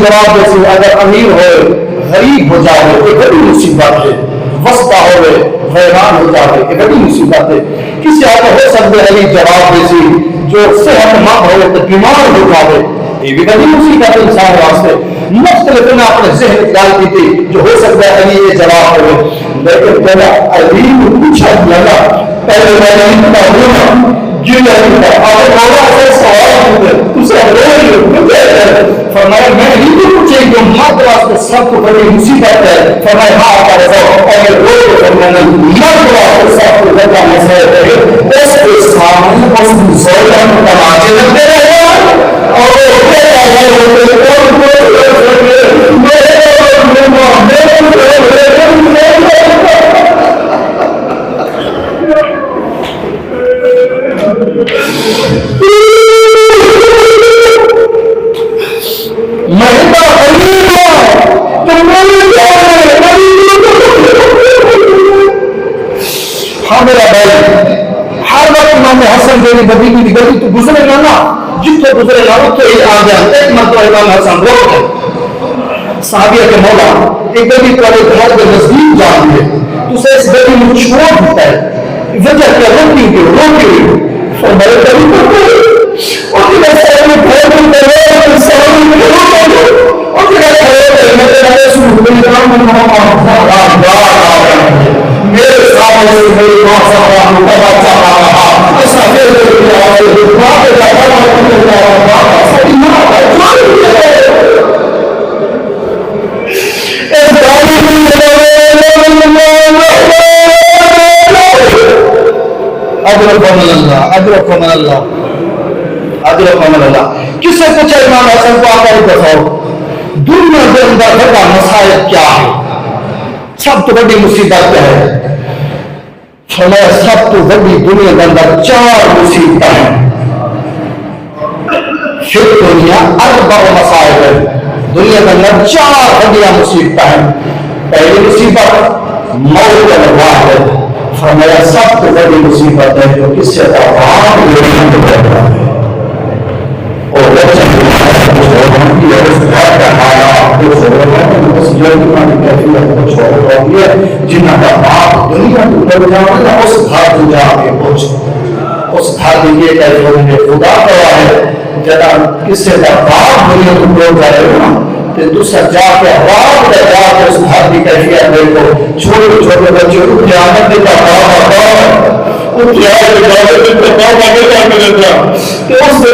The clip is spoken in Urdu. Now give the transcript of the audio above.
جواب دیسی اگر امیر ہوئے غریب ہو جاوے یہ بڑی مصیبت ہے، وسطا ہوئے حیران ہو جاوے یہ بڑی مصیبت ہے۔ کسی آگے ہو سکتے علی جواب دیسی جو صحت مند ہوئے تو بیمار ہو جاوے یہ بھی بڑی مصیبت ہے انسان واسطے۔ مختلف نے اپنے ذہن خیال کی تھی جو ہو سکتا ہے علی یہ جواب ہوئے، لیکن پہلا علی کو پوچھا لگا پہلے میں ان کا ہونا جنہیں آپ مولا سے سوال ہوئے اسے روئی ہوئے فرمایا میں ہی تو پوچھے جو مرد واسطے سب کو بڑی مصیبت ہے، فرمایا ہاں پر اور یہ روئی فرمایا مرد واسطے سب کو بڑا مسئلہ ہے، اس کے سامنے اس کی زوجہ میں تماچے لگتے رہے اور وہ کہتا ہے بدی کی گلی تو گزرے گا نا جتنے گزرے گا تو یہ آ جائے ایک مرتبہ امام حسن روک ہے صحابیہ کے مولا ایک گلی کو ایک گھر کے نزدیک جان ہے تو اسے اس گلی میں چھوڑ دیتا ہے وجہ کیا روکی ہوئی فرمایا گلی کو اور پھر ایسے میں گھر میں کرے سوال میں اور پھر ایسے میں میرے سامنے سے میری ماں صاحب مقابلہ چاہ رہا ایسا اجرکم اللہ کس سے پوچھا امام حسن کو آقا ہی بتاؤ دنیا کے اندر بڑا مسائل کیا ہے، سب تو بڑی مصیبت کیا ہے؟ فرمایا سب تو بڑی دنیا کے اندر 4 مصیبتیں ہیں، پھر دنیا 4 مسائل ہے، دنیا کے اندر 4 بڑی مصیبتیں ہیں۔ پہلی مصیبت موت الواحد ہے، فرمایا سب تو بڑی مصیبت ہے جو کس سے تفاہم لینا پڑتا ہے اور بچہ کی اس گھر کا حالات اس جنہ کا باپ دنیا کو کر جانا اس گھر کو جا کے پہنچ اس گھر میں یہ کہتے ہیں خدا کہا ہے جدا کس سے باپ دنیا کو کر جائے گا تو دوسرا جا کے باپ کا جا کے اس گھر کی کیفیت دیکھو چھوٹے چھوٹے بچے کو قیامت کا باپ وہ کیا ہے کہ باپ آگے جا کے دیتا تو اس سے